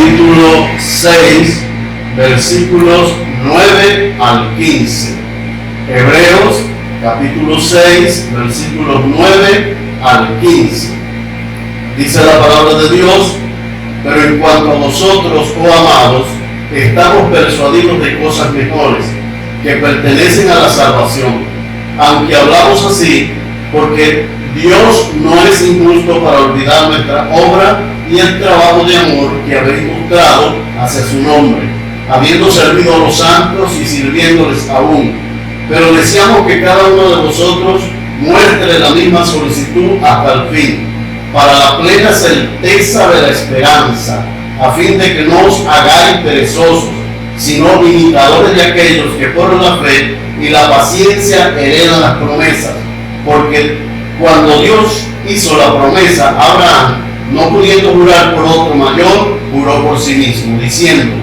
capítulo 6, versículos 9 al 15. Hebreos, capítulo 6, versículos 9 al 15. Dice la palabra de Dios: pero en cuanto a vosotros, oh amados, estamos persuadidos de cosas mejores, que pertenecen a la salvación, aunque hablamos así, porque Dios no es injusto para olvidar nuestra obra y el trabajo de amor que habéis mostrado hacia su nombre, habiendo servido a los santos y sirviéndoles aún. Pero deseamos que cada uno de vosotros muestre la misma solicitud hasta el fin, para la plena certeza de la esperanza, a fin de que no os hagáis perezosos, sino imitadores de aquellos que por la fe y la paciencia heredan las promesas. Porque cuando Dios hizo la promesa a Abraham, no pudiendo jurar por otro mayor, juró por sí mismo, diciendo: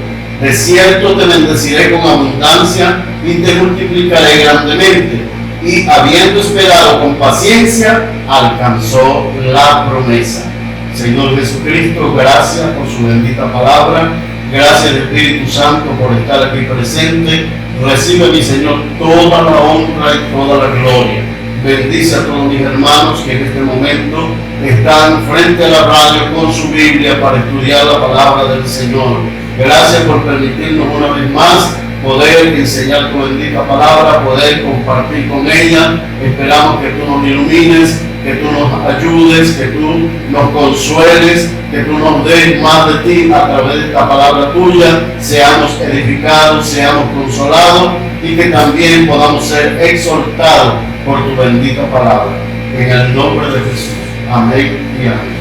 de cierto te bendeciré con abundancia y te multiplicaré grandemente. Y habiendo esperado con paciencia, alcanzó la promesa. Señor Jesucristo, gracias por su bendita palabra. Gracias, Espíritu Santo, por estar aquí presente. Recibe, mi Señor, toda la honra y toda la gloria. Bendice a todos mis hermanos que en este momento están frente a la radio con su Biblia para estudiar la palabra del Señor. Gracias por permitirnos una vez más poder enseñar tu bendita palabra, poder compartir con ella. Esperamos que tú nos ilumines, que tú nos ayudes, que tú nos consueles, que tú nos des más de ti a través de esta palabra tuya, seamos edificados, seamos consolados y que también podamos ser exhortados por tu bendita palabra. En el nombre de Jesús. Amén y amén.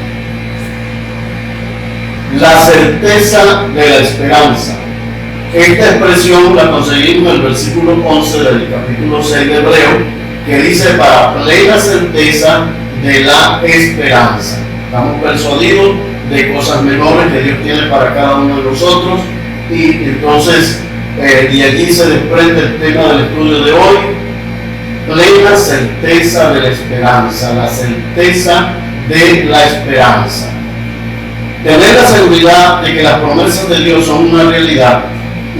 La certeza de la esperanza. Esta expresión la conseguimos en el versículo 11 del capítulo 6 de Hebreo, que dice: para plena certeza de la esperanza. Estamos persuadidos de cosas mejores que Dios tiene para cada uno de nosotros, y entonces de allí se desprende el tema del estudio de hoy: plena certeza de la esperanza, la certeza de la esperanza. Tener la seguridad de que las promesas de Dios son una realidad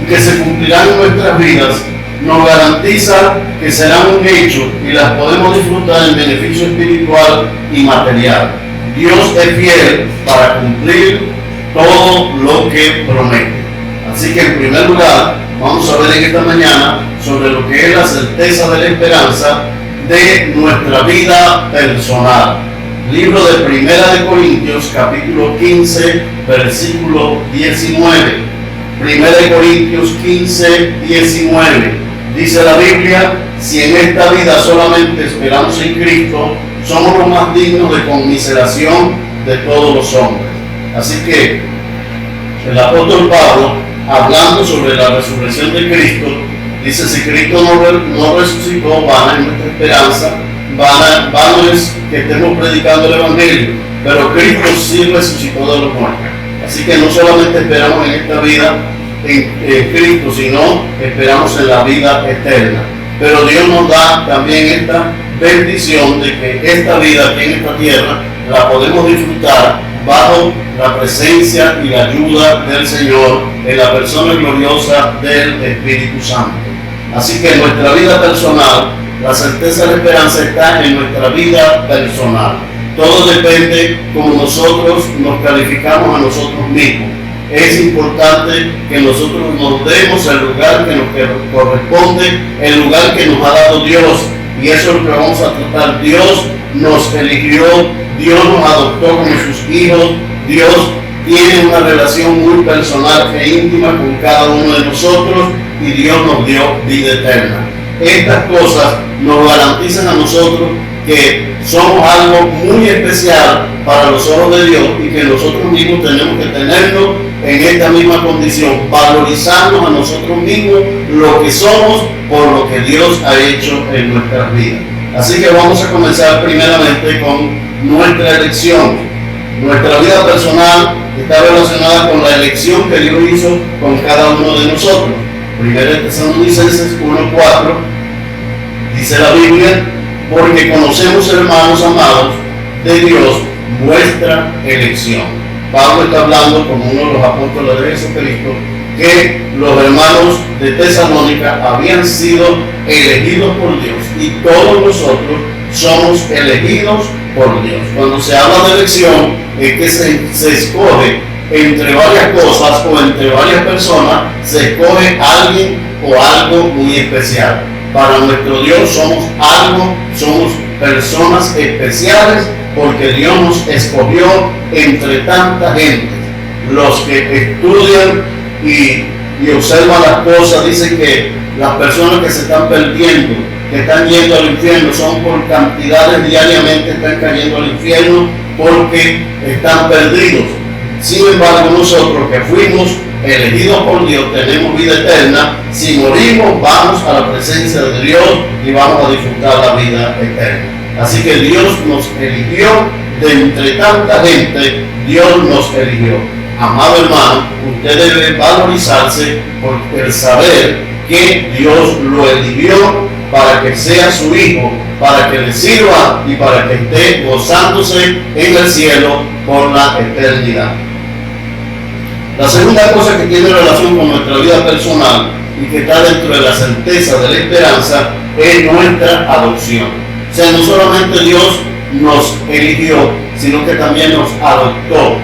y que se cumplirán en nuestras vidas nos garantiza que serán un hecho y las podemos disfrutar en beneficio espiritual y material. Dios es fiel para cumplir todo lo que promete. Así que en primer lugar vamos a ver en esta mañana sobre lo que es la certeza de la esperanza de nuestra vida personal. Libro de Primera de Corintios, capítulo 15, versículo 19. Primera de Corintios 15, 19. Dice la Biblia: si en esta vida solamente esperamos en Cristo, somos los más dignos de conmiseración de todos los hombres. Así que el apóstol Pablo, hablando sobre la resurrección de Cristo, dice: si Cristo no resucitó, vana es nuestra esperanza, vano es que estemos predicando el Evangelio, pero Cristo sí resucitó de los muertos. Así que no solamente esperamos en esta vida en Cristo, sino esperamos en la vida eterna. Pero Dios nos da también esta bendición de que esta vida aquí en esta tierra la podemos disfrutar bajo la presencia y la ayuda del Señor en la persona gloriosa del Espíritu Santo. Así que en nuestra vida personal, la certeza de la esperanza está en nuestra vida personal. Todo depende como nosotros nos calificamos a nosotros mismos. Es importante que nosotros nos demos el lugar que nos corresponde, el lugar que nos ha dado Dios. Y eso es lo que vamos a tratar. Dios nos eligió, Dios nos adoptó como sus hijos, Dios tiene una relación muy personal e íntima con cada uno de nosotros y Dios nos dio vida eterna. Estas cosas nos garantizan a nosotros que somos algo muy especial para los ojos de Dios y que nosotros mismos tenemos que tenernos en esta misma condición, valorizarnos a nosotros mismos lo que somos por lo que Dios ha hecho en nuestras vidas. Así que vamos a comenzar primeramente con nuestra elección. Nuestra vida personal está relacionada con la elección que Dios hizo con cada uno de nosotros. Primero de Tesalonicenses 1:4 dice la Biblia: porque conocemos, hermanos amados, de Dios vuestra elección. Pablo está hablando como uno de los apóstoles de Jesucristo, que los hermanos de Tesalónica habían sido elegidos por Dios y todos nosotros somos elegidos por Dios. Cuando se habla de elección, es que se escoge entre varias cosas o entre varias personas, se escoge alguien o algo muy especial. Para nuestro Dios somos algo, somos personas especiales, porque Dios nos escogió entre tanta gente. Los que estudian y observan las cosas dicen que las personas que se están perdiendo, que están yendo al infierno, son por cantidades diariamente, están cayendo al infierno porque están perdidos. Sin embargo, nosotros que fuimos elegidos por Dios tenemos vida eterna. Si morimos, vamos a la presencia de Dios y vamos a disfrutar la vida eterna. Así que Dios nos eligió de entre tanta gente. Dios nos eligió. Amado hermano, usted debe valorizarse por el saber que Dios lo eligió para que sea su hijo, para que le sirva y para que esté gozándose en el cielo por la eternidad. La segunda cosa que tiene relación con nuestra vida personal y que está dentro de la certeza de la esperanza es nuestra adopción. O sea, no solamente Dios nos eligió, sino que también nos adoptó.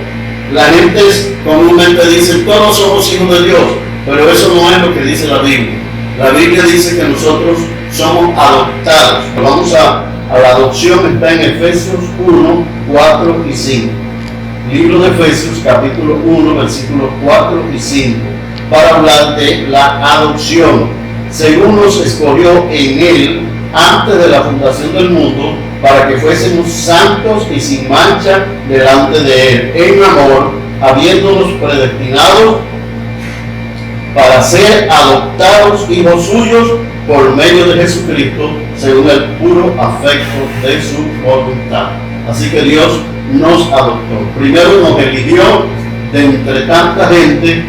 La gente comúnmente dice, todos somos hijos de Dios, pero eso no es lo que dice la Biblia. La Biblia dice que nosotros somos adoptados. Vamos a la adopción, está en Efesios 1, 4 y 5. Libro de Efesios, capítulo 1, versículos 4 y 5, para hablar de la adopción. Según nos escogió en Él antes de la fundación del mundo, para que fuésemos santos y sin mancha delante de Él, en amor, habiéndonos predestinados para ser adoptados hijos suyos por medio de Jesucristo, según el puro afecto de su voluntad. Así que Dios nos adoptó. Primero nos eligió de entre tanta gente,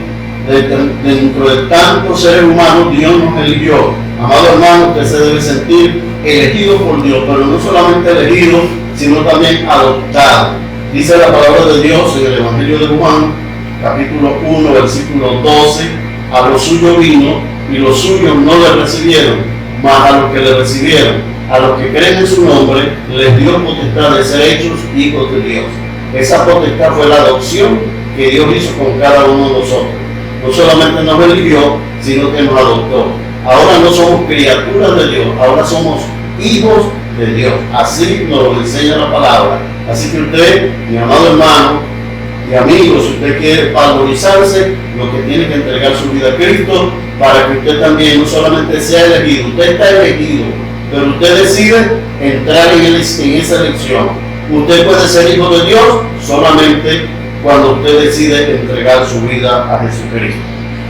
dentro de tantos seres humanos. Dios nos eligió. Amado hermano, usted se debe sentir elegido por Dios, pero no solamente elegido, sino también adoptado. Dice la palabra de Dios en el Evangelio de Juan, capítulo 1, versículo 12, a los suyos vino y los suyos no le recibieron, mas a los que le recibieron, a los que creen en su nombre, les dio potestad de ser hechos hijos de Dios. Esa potestad fue la adopción que Dios hizo con cada uno de nosotros. No solamente nos eligió, sino que nos adoptó. Ahora no somos criaturas de Dios, ahora somos hijos de Dios. Así nos lo enseña la palabra. Así que usted, mi amado hermano y amigo, si usted quiere valorizarse, lo que tiene que entregar su vida a Cristo, para que usted también no solamente sea elegido, usted está elegido, pero usted decide entrar en esa elección. Usted puede ser hijo de Dios solamente cuando usted decide entregar su vida a Jesucristo.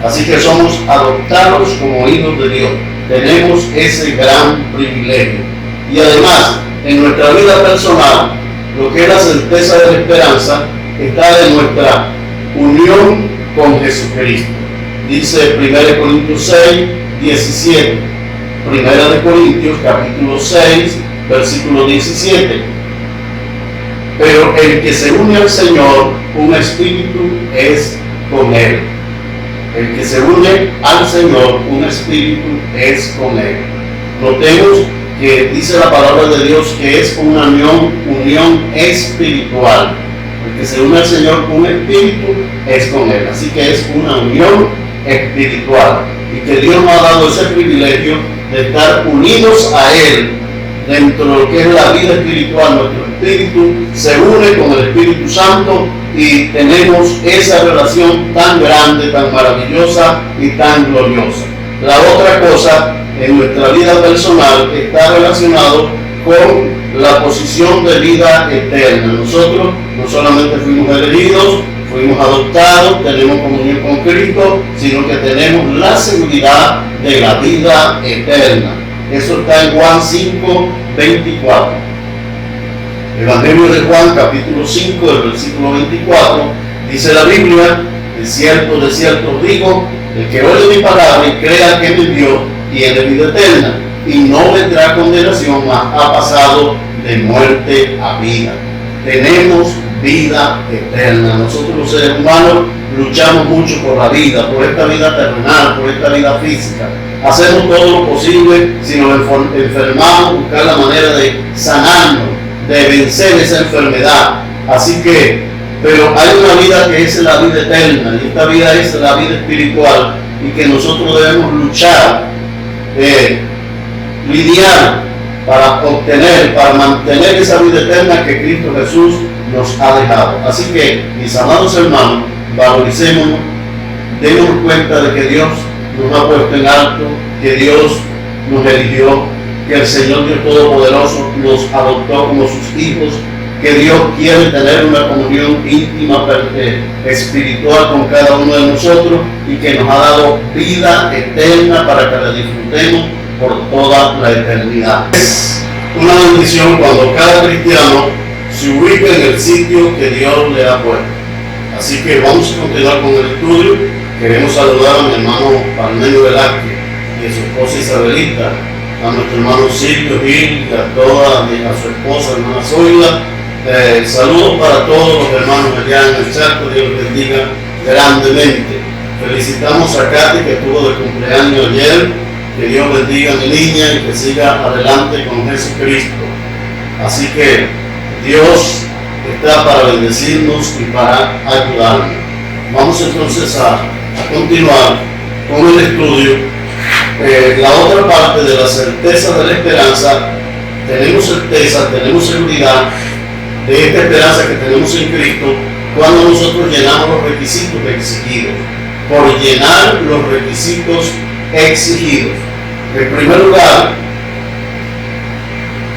Así que somos adoptados como hijos de Dios. Tenemos ese gran privilegio. Y además, en nuestra vida personal, lo que es la certeza de la esperanza está en nuestra unión con Jesucristo. Dice 1 Corintios 6, 17. 1 Corintios capítulo 6, versículo 17. Pero el que se une al Señor, un espíritu es con Él. El que se une al Señor, un espíritu es con Él. Notemos que dice la palabra de Dios que es una unión espiritual. El que se une al Señor, un espíritu es con Él. Así que es una unión espiritual. Y que Dios nos ha dado ese privilegio de estar unidos a Él dentro de lo que es la vida espiritual. Nuestro espíritu se une con el Espíritu Santo y tenemos esa relación tan grande, tan maravillosa y tan gloriosa. La otra cosa en nuestra vida personal está relacionado con la posición de vida eterna. Nosotros no solamente fuimos elegidos, fuimos adoptados, tenemos comunión con Cristo, sino que tenemos la seguridad de la vida eterna. Eso está en Juan 5, 24. Evangelio de Juan, capítulo 5, del versículo 24, dice la Biblia: de cierto os digo, el que oye mi palabra y crea que me envió, tiene vida eterna, y no vendrá condenación, mas ha pasado de muerte a vida. Tenemos vida eterna. Nosotros los seres humanos luchamos mucho por la vida, por esta vida terrenal, por esta vida física. Hacemos todo lo posible, si nos enfermamos, buscar la manera de sanarnos, de vencer esa enfermedad. Así que, pero hay una vida que es la vida eterna, y esta vida es la vida espiritual, y que nosotros debemos luchar, lidiar para obtener, para mantener esa vida eterna que Cristo Jesús nos ha dejado. Así que, mis amados hermanos, valoricémonos, démonos cuenta de que Dios nos ha puesto en alto, que Dios nos eligió, que el Señor Dios Todopoderoso nos adoptó como sus hijos, que Dios quiere tener una comunión íntima, espiritual con cada uno de nosotros, y que nos ha dado vida eterna para que la disfrutemos por toda la eternidad. Es una bendición cuando cada cristiano se ubica en el sitio que Dios le ha puesto. Así que vamos a continuar con el estudio. Queremos saludar a mi hermano Parmenio Velázquez y a su esposa Isabelita, a nuestro hermano Silvio Gil, a su esposa hermana Zoila. Saludos para todos los hermanos allá en el chat, que Dios los bendiga grandemente. Felicitamos a Katy, que estuvo de cumpleaños ayer. Que Dios bendiga a mi niña y que siga adelante con Jesucristo. Así que Dios está para bendecirnos y para ayudarnos. Vamos entonces a continuar con el estudio. La otra parte de la certeza de la esperanza. Tenemos certeza, tenemos seguridad de esta esperanza que tenemos en Cristo cuando nosotros llenamos los requisitos exigidos. Por llenar los requisitos exigidos. En primer lugar,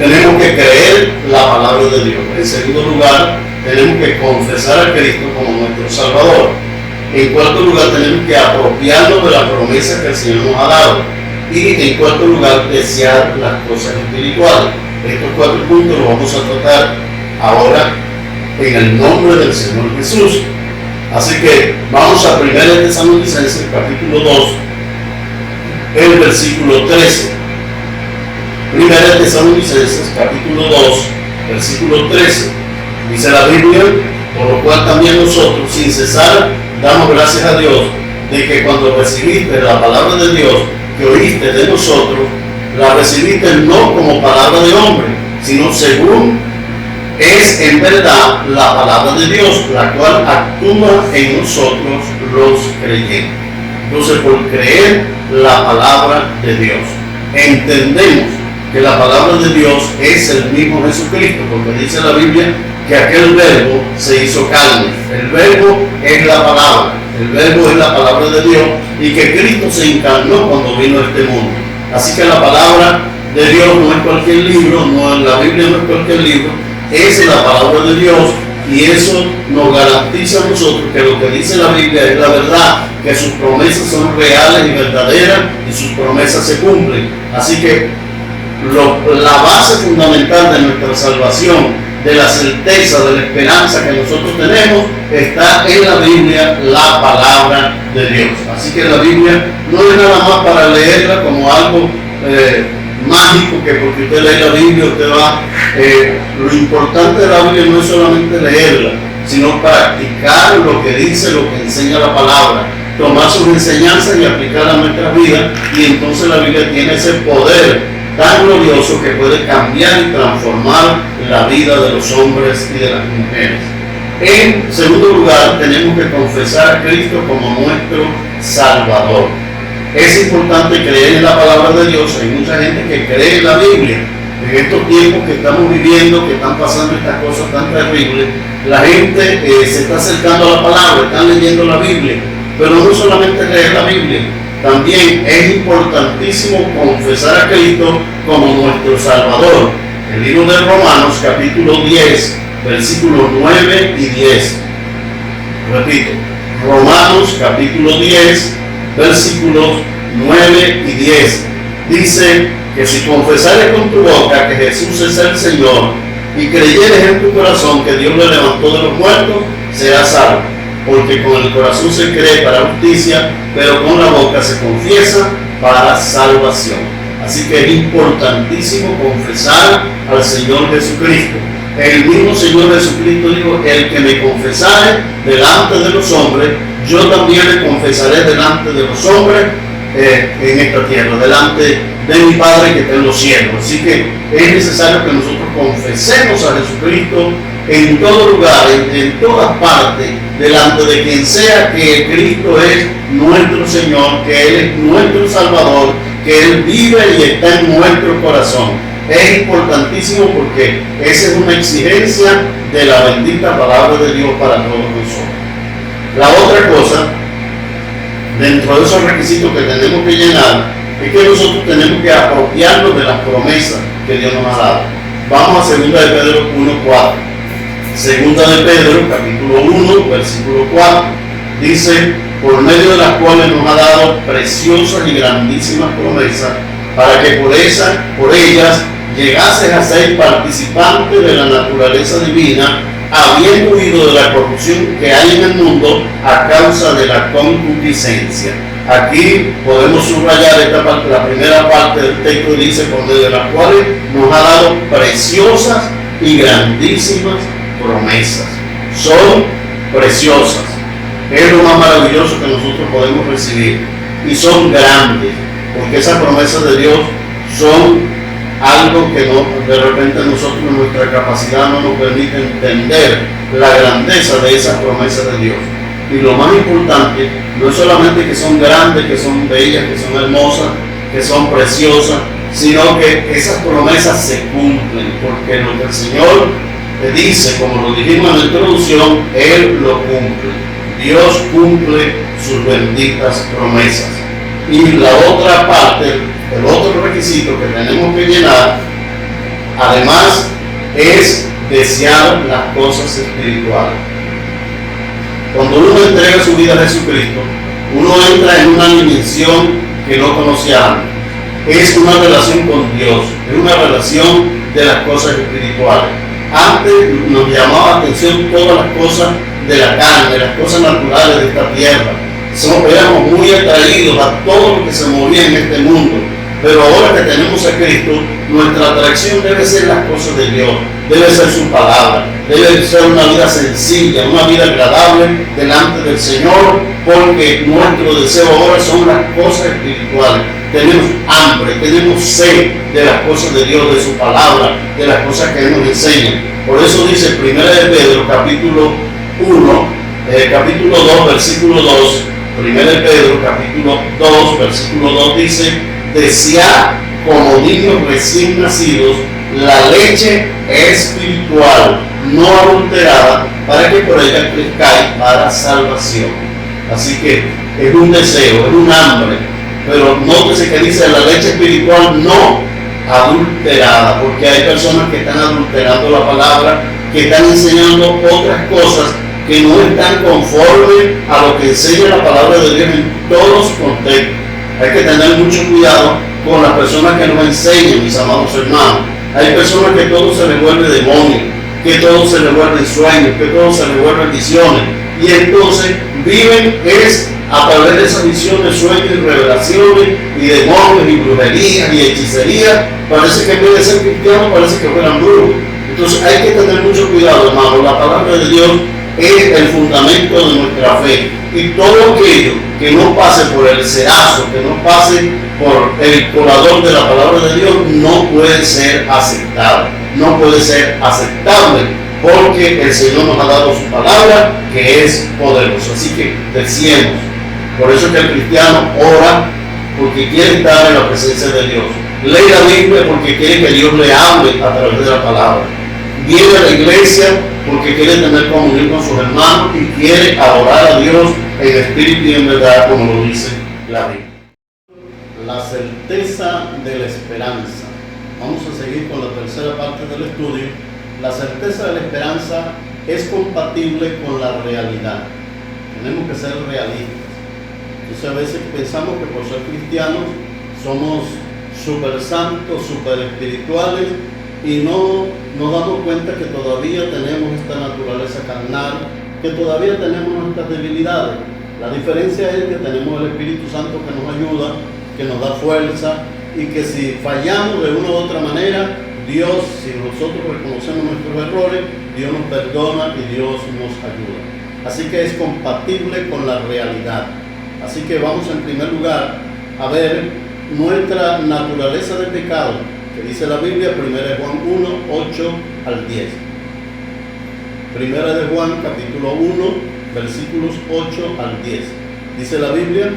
tenemos que creer la palabra de Dios. En segundo lugar, tenemos que confesar a Cristo como nuestro Salvador. En cuarto lugar, tenemos que apropiarnos de la promesa que el Señor nos ha dado. Y en cuarto lugar, desear las cosas espirituales. Estos 4 puntos los vamos a tratar ahora en el nombre del Señor Jesús. Así que vamos a 1 Tesalonicenses capítulo 2, el versículo 13. 1 Tesalonicenses capítulo 2, versículo 13. Dice la Biblia: por lo cual también nosotros, sin cesar, damos gracias a Dios de que cuando recibiste la palabra de Dios que oíste de nosotros, la recibiste no como palabra de hombre, sino según es en verdad la palabra de Dios, la cual actúa en nosotros los creyentes. Entonces, por creer la palabra de Dios, entendemos que la palabra de Dios es el mismo Jesucristo, porque dice la Biblia que aquel verbo se hizo carne. El verbo es la palabra, el verbo es la palabra de Dios, y que Cristo se encarnó cuando vino a este mundo. Así que la palabra de Dios no es cualquier libro, la Biblia no es cualquier libro, es la palabra de Dios, y eso nos garantiza a nosotros que lo que dice la Biblia es la verdad, que sus promesas son reales y verdaderas, y sus promesas se cumplen. Así que la base fundamental de nuestra salvación, de la certeza, de la esperanza que nosotros tenemos, está en la Biblia, la palabra de Dios. Así que la Biblia no es nada más para leerla como algo mágico, que porque usted lee la Biblia usted va. Lo importante de la Biblia no es solamente leerla, sino practicar lo que dice, lo que enseña la palabra, tomar sus enseñanzas y aplicarlas a nuestra vida, y entonces la Biblia tiene ese poder tan glorioso que puede cambiar y transformar la vida de los hombres y de las mujeres. En segundo lugar, tenemos que confesar a Cristo como nuestro Salvador. Es importante creer en la palabra de Dios. Hay mucha gente que cree en la Biblia. En estos tiempos que estamos viviendo, que están pasando estas cosas tan terribles, la gente se está acercando a la palabra, están leyendo la Biblia. Pero no solamente leer la Biblia, también es importantísimo confesar a Cristo como nuestro Salvador. El libro de Romanos capítulo 10, versículos 9 y 10. Repito, Romanos capítulo 10, versículos 9 y 10. Dice que si confesares con tu boca que Jesús es el Señor y creyeres en tu corazón que Dios le levantó de los muertos, serás salvo. Porque con el corazón se cree para justicia, pero con la boca se confiesa para salvación. Así que es importantísimo confesar al Señor Jesucristo. El mismo Señor Jesucristo dijo: el que me confesare delante de los hombres, yo también le confesaré delante de los hombres en esta tierra, delante de mi Padre que está en los cielos. Así que es necesario que nosotros confesemos a Jesucristo en todo lugar, en todas partes, delante de quien sea, que Cristo es nuestro Señor, que Él es nuestro Salvador, que Él vive y está en nuestro corazón. Es importantísimo porque esa es una exigencia de la bendita palabra de Dios para todos nosotros. La otra cosa, dentro de esos requisitos que tenemos que llenar, es que nosotros tenemos que apropiarnos de las promesas que Dios nos ha dado. Vamos a 2 de Pedro 1:4. 2 de Pedro, capítulo 1, versículo 4. Dice: por medio de las cuales nos ha dado preciosas y grandísimas promesas, para que por ellas llegases a ser participante de la naturaleza divina, habiendo huido de la corrupción que hay en el mundo a causa de la concupiscencia. Aquí podemos subrayar esta parte, la primera parte del texto dice: por medio de las cuales nos ha dado preciosas y grandísimas promesas. Son preciosas. Es lo más maravilloso que nosotros podemos recibir. Y son grandes, porque esas promesas de Dios son algo que de repente nosotros, nuestra capacidad no nos permite entender la grandeza de esas promesas de Dios. Y lo más importante, no es solamente que son grandes, que son bellas, que son hermosas, que son preciosas, sino que esas promesas se cumplen, porque lo que el Señor dice, como lo dijimos en la introducción, Él lo cumple. Dios cumple sus benditas promesas. Y la otra parte, el otro requisito que tenemos que llenar, además, es desear las cosas espirituales. Cuando uno entrega su vida a Jesucristo, uno entra en una dimensión que no conocía antes. Es una relación con Dios, es una relación de las cosas espirituales. Antes nos llamaba la atención todas las cosas de la carne, las cosas naturales de esta tierra. Éramos muy atraídos a todo lo que se movía en este mundo. Pero ahora que tenemos a Cristo, nuestra atracción debe ser las cosas de Dios, debe ser su palabra, debe ser una vida sencilla, una vida agradable delante del Señor, porque nuestro deseo ahora son las cosas espirituales. Tenemos hambre, tenemos sed de las cosas de Dios, de su palabra, de las cosas que Él nos enseña. Por eso dice 1 de Pedro, capítulo 1, capítulo 2, versículo 2, 1 de Pedro, capítulo 2, versículo 2 dice: desead como niños recién nacidos la leche espiritual, no adulterada, para que por ella crezcáis para salvación. Así que es un deseo, es un hambre, pero nótese que dice la leche espiritual no adulterada, porque hay personas que están adulterando la palabra, que están enseñando otras cosas que no están conformes a lo que enseña la palabra de Dios en todos sus contextos. Hay que tener mucho cuidado con las personas que nos enseñan, mis amados hermanos. Hay personas que todo se les vuelve demonio, que todo se les vuelve sueños, que todo se les vuelve visiones. Y entonces viven a través de esas visiones, sueños y revelaciones, y demonios, y brujerías, y hechicerías. Parece que en vez de ser cristianos, parece que fueran brujos. Entonces hay que tener mucho cuidado, hermano. La palabra de Dios es el fundamento de nuestra fe. Y todo aquello que no pase por el cerazo, que no pase por el colador de la palabra de Dios, no puede ser aceptable. No puede ser aceptable, porque el Señor nos ha dado su palabra, que es poderosa. Así que deseemos. Por eso es que el cristiano ora porque quiere estar en la presencia de Dios. Lee la Biblia porque quiere que Dios le hable a través de la palabra. Viene a la iglesia porque quiere tener comunión con sus hermanos y quiere adorar a Dios en espíritu y en verdad, como lo dice la Biblia. La certeza de la esperanza. Vamos a seguir con la tercera parte del estudio. La certeza de la esperanza es compatible con la realidad. Tenemos que ser realistas. Entonces a veces pensamos que por ser cristianos somos súper santos, súper espirituales, y no nos damos cuenta que todavía tenemos esta naturaleza carnal, que todavía tenemos nuestras debilidades. La diferencia es que tenemos el Espíritu Santo que nos ayuda, que nos da fuerza, y que si fallamos de una u otra manera, Dios, si nosotros reconocemos nuestros errores, Dios nos perdona y Dios nos ayuda. Así que es compatible con la realidad. Así que vamos en primer lugar a ver nuestra naturaleza de pecado, que dice la Biblia, 1 Juan 1, 8 al 10. 1 Juan capítulo 1, versículos 8 al 10. Dice la Biblia: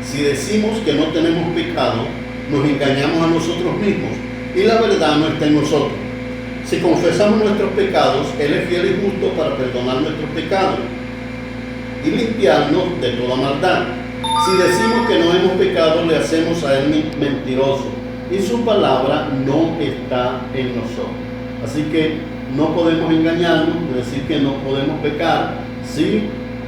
si decimos que no tenemos pecado, nos engañamos a nosotros mismos y la verdad no está en nosotros. Si confesamos nuestros pecados, Él es fiel y justo para perdonar nuestros pecados y limpiarnos de toda maldad. Si decimos que no hemos pecado, le hacemos a Él mentiroso y su palabra no está en nosotros. Así que no podemos engañarnos, es decir, que no podemos pecar. Sí,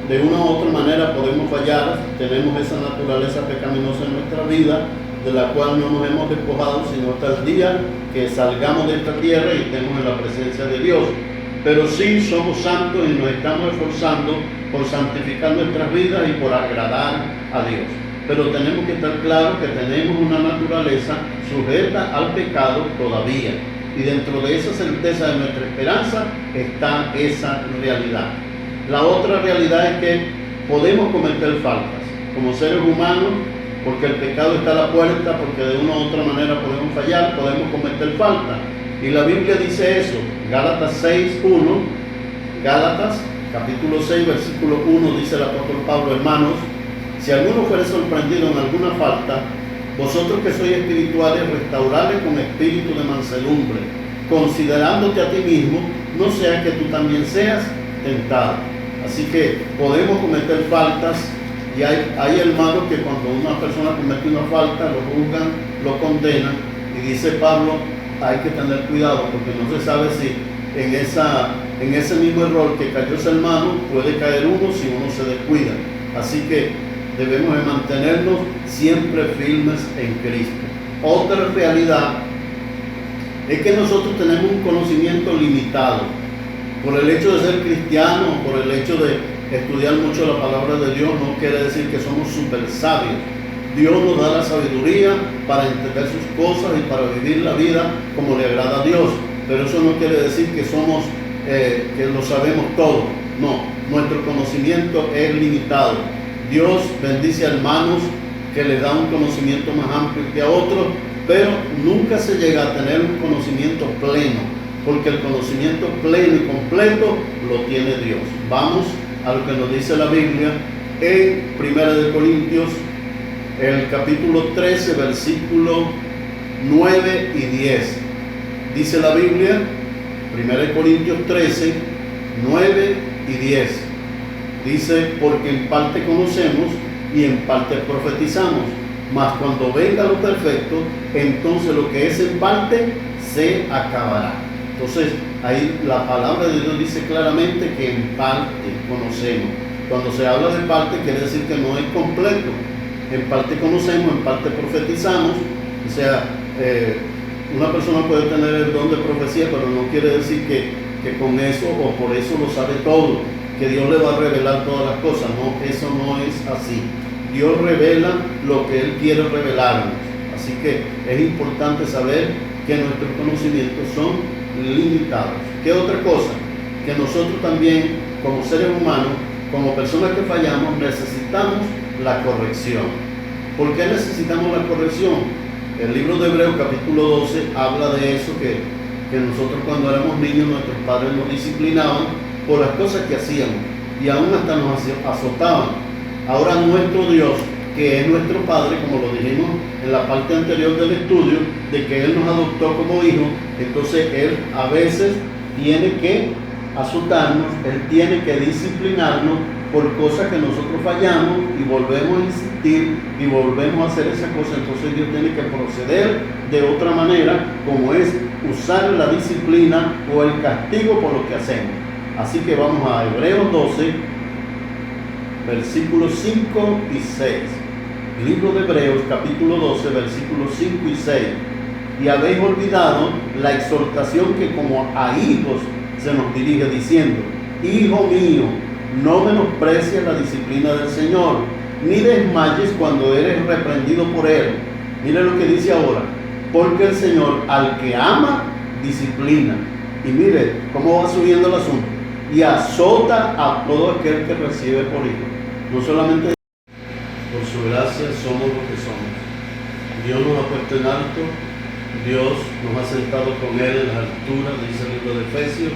de una u otra manera podemos fallar, tenemos esa naturaleza pecaminosa en nuestra vida, de la cual no nos hemos despojado sino hasta el día que salgamos de esta tierra y estemos en la presencia de Dios. Pero sí somos santos y nos estamos esforzando por santificar nuestras vidas y por agradar a Dios. Pero tenemos que estar claros que tenemos una naturaleza sujeta al pecado todavía. Y dentro de esa certeza de nuestra esperanza está esa realidad. La otra realidad es que podemos cometer faltas como seres humanos, porque el pecado está a la puerta, porque de una u otra manera podemos fallar, podemos cometer faltas. Y la Biblia dice eso, Gálatas 6, 1, Gálatas capítulo 6, versículo 1, dice el apóstol Pablo: hermanos, si alguno fuere sorprendido en alguna falta, vosotros que sois espirituales, restauradle con espíritu de mansedumbre, considerándote a ti mismo, no sea que tú también seas tentado. Así que podemos cometer faltas, y hay hermanos que cuando una persona comete una falta, lo juzgan, lo condenan, y dice Pablo, hay que tener cuidado, porque no se sabe si en ese mismo error que cayó ese hermano, puede caer uno si uno se descuida. Así que debemos de mantenernos siempre firmes en Cristo. Otra realidad es que nosotros tenemos un conocimiento limitado. Por el hecho de ser cristianos, por el hecho de estudiar mucho la palabra de Dios, no quiere decir que somos súper sabios. Dios nos da la sabiduría para entender sus cosas y para vivir la vida como le agrada a Dios. Pero eso no quiere decir que somos, que lo sabemos todo. No, nuestro conocimiento es limitado. Dios bendice a hermanos que les da un conocimiento más amplio que a otros, pero nunca se llega a tener un conocimiento pleno, porque el conocimiento pleno y completo lo tiene Dios. Vamos a lo que nos dice la Biblia en 1 Corintios, el capítulo 13, versículo 9 y 10. Dice la Biblia, 1 Corintios 13, 9 y 10. Dice: porque en parte conocemos y en parte profetizamos, mas cuando venga lo perfecto, entonces lo que es en parte se acabará. Entonces, ahí la palabra de Dios dice claramente que en parte conocemos. Cuando se habla de parte, quiere decir que no es completo. En parte conocemos, en parte profetizamos. O sea, una persona puede tener el don de profecía, pero no quiere decir que con eso o por eso lo sabe todo, que Dios le va a revelar todas las cosas. No, eso no es así. Dios revela lo que Él quiere revelarnos. Así que es importante saber que nuestros conocimientos son limitados. ¿Qué otra cosa? Que nosotros también, como seres humanos, como personas que fallamos, necesitamos la corrección. ¿Por qué necesitamos la corrección? El libro de Hebreos capítulo 12 habla de eso, que nosotros cuando éramos niños nuestros padres nos disciplinaban por las cosas que hacíamos y aún hasta nos azotaban. Ahora nuestro Dios, que es nuestro Padre, como lo dijimos en la parte anterior del estudio, de que Él nos adoptó como hijos, entonces Él a veces tiene que azotarnos, Él tiene que disciplinarnos por cosas que nosotros fallamos y volvemos a insistir y volvemos a hacer esa cosa. Entonces Dios tiene que proceder de otra manera, como es usar la disciplina o el castigo por lo que hacemos. Así que vamos a Hebreos 12, versículos 5 y 6. Libro de Hebreos capítulo 12, versículos 5 y 6. Y habéis olvidado la exhortación que como a hijos se nos dirige, diciendo: hijo mío, no menosprecies la disciplina del Señor, ni desmayes cuando eres reprendido por Él. Mire lo que dice ahora: porque el Señor al que ama disciplina. Y mire cómo va subiendo el asunto. Y azota a todo aquel que recibe por hijo. No solamente por su gracia somos lo que somos. Dios nos ha puesto en alto, Dios nos ha sentado con Él en las alturas, dice el libro de Efesios,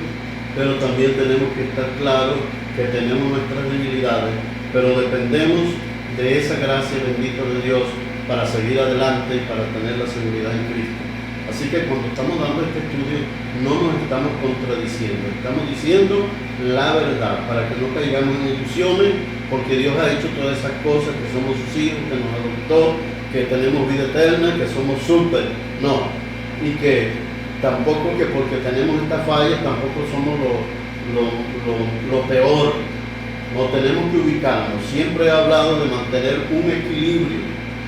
pero también tenemos que estar claros que tenemos nuestras debilidades, pero dependemos de esa gracia bendita de Dios para seguir adelante y para tener la seguridad en Cristo. Así que cuando estamos dando este estudio no nos estamos contradiciendo, estamos diciendo la verdad para que no caigamos en ilusiones, porque Dios ha hecho todas esas cosas, que somos sus hijos, que nos adoptó, que tenemos vida eterna, que somos súper, no, y que tampoco que porque tenemos estas fallas tampoco somos lo peor. No tenemos que ubicarnos. Siempre he hablado de mantener un equilibrio.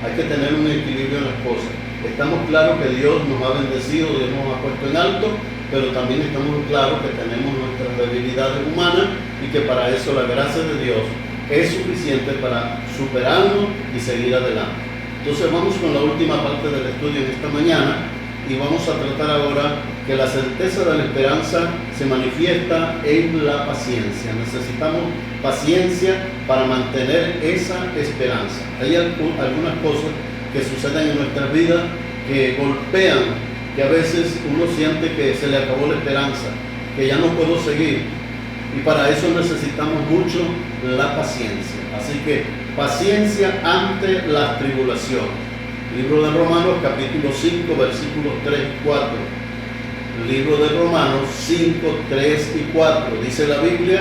Hay que tener un equilibrio en las cosas. Estamos claros que Dios nos ha bendecido, Dios nos ha puesto en alto, pero también estamos claros que tenemos nuestras debilidades humanas y que para eso la gracia de Dios es suficiente para superarnos y seguir adelante. Entonces vamos con la última parte del estudio en esta mañana y vamos a tratar ahora que la certeza de la esperanza se manifiesta en la paciencia. Necesitamos paciencia para mantener esa esperanza. Hay algunas cosas que suceden en nuestras vidas que golpean, que a veces uno siente que se le acabó la esperanza, que ya no puedo seguir, y para eso necesitamos mucho la paciencia. Así que paciencia ante las tribulaciones. Libro de Romanos capítulo 5 versículos 3 y 4. Libro de Romanos 5, 3 y 4. Dice la Biblia,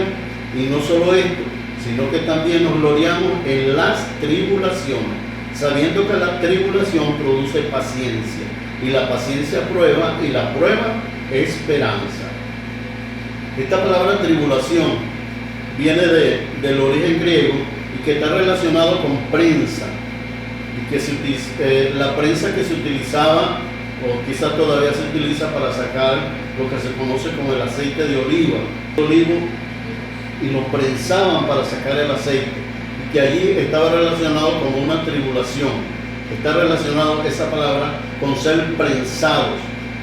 y no solo esto, sino que también nos gloriamos en las tribulaciones, sabiendo que la tribulación produce paciencia, y la paciencia prueba, y la prueba esperanza. Esta palabra tribulación viene del origen griego y que está relacionado con prensa, y que la prensa que se utilizaba, o quizás todavía se utiliza para sacar lo que se conoce como el aceite de oliva, y lo prensaban para sacar el aceite, y que allí estaba relacionado con una tribulación. Está relacionado esa palabra con ser prensados,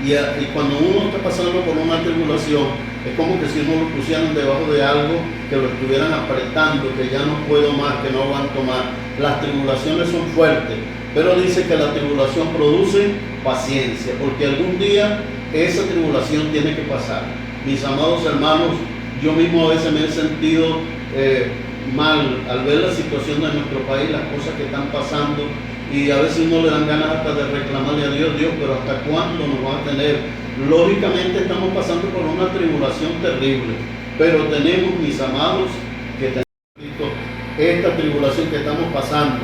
y cuando uno está pasando por una tribulación es como que si uno lo pusieran debajo de algo, que lo estuvieran apretando, que ya no puedo más, que no aguanto más. Las tribulaciones son fuertes, pero dice que la tribulación produce paciencia, porque algún día esa tribulación tiene que pasar. Mis amados hermanos, yo mismo a veces me he sentido mal al ver la situación de nuestro país, las cosas que están pasando, y a veces uno le dan ganas hasta de reclamarle a Dios, Dios, pero ¿hasta cuándo nos va a tener? Lógicamente estamos pasando por una tribulación terrible, pero tenemos, mis amados, que tenemos esta tribulación que estamos pasando.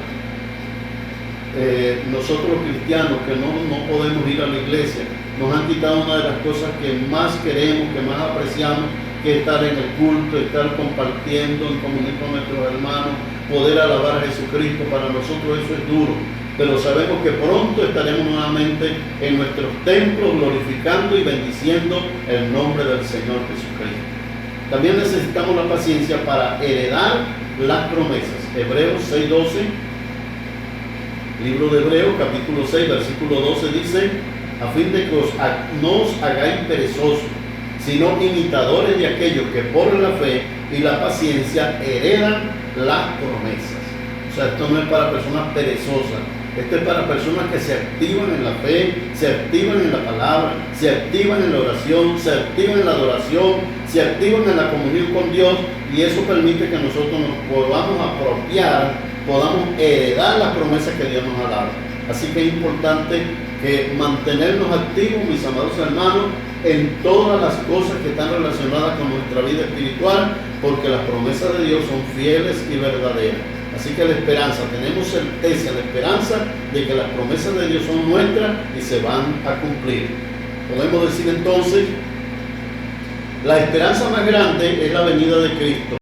Nosotros los cristianos que no podemos ir a la iglesia, nos han quitado una de las cosas que más queremos, que más apreciamos, que es estar en el culto, estar compartiendo en comunión con nuestros hermanos, poder alabar a Jesucristo. Para nosotros eso es duro, pero sabemos que pronto estaremos nuevamente en nuestros templos glorificando y bendiciendo el nombre del Señor Jesucristo. También necesitamos la paciencia para heredar las promesas. Hebreos 6:12, libro de Hebreos capítulo 6 versículo 12 dice, a fin de que no os hagáis perezosos, sino imitadores de aquellos que por la fe y la paciencia heredan las promesas. O sea, esto no es para personas perezosas, esto es para personas que se activan en la fe, se activan en la palabra, se activan en la oración, se activan en la adoración, se activan en la comunión con Dios, y eso permite que nosotros nos podamos apropiar, podamos heredar las promesas que Dios nos ha dado. Así que es importante que mantenernos activos, mis amados hermanos, en todas las cosas que están relacionadas con nuestra vida espiritual, porque las promesas de Dios son fieles y verdaderas. Así que la esperanza, tenemos certeza, la esperanza de que las promesas de Dios son nuestras y se van a cumplir. Podemos decir entonces, la esperanza más grande es la venida de Cristo.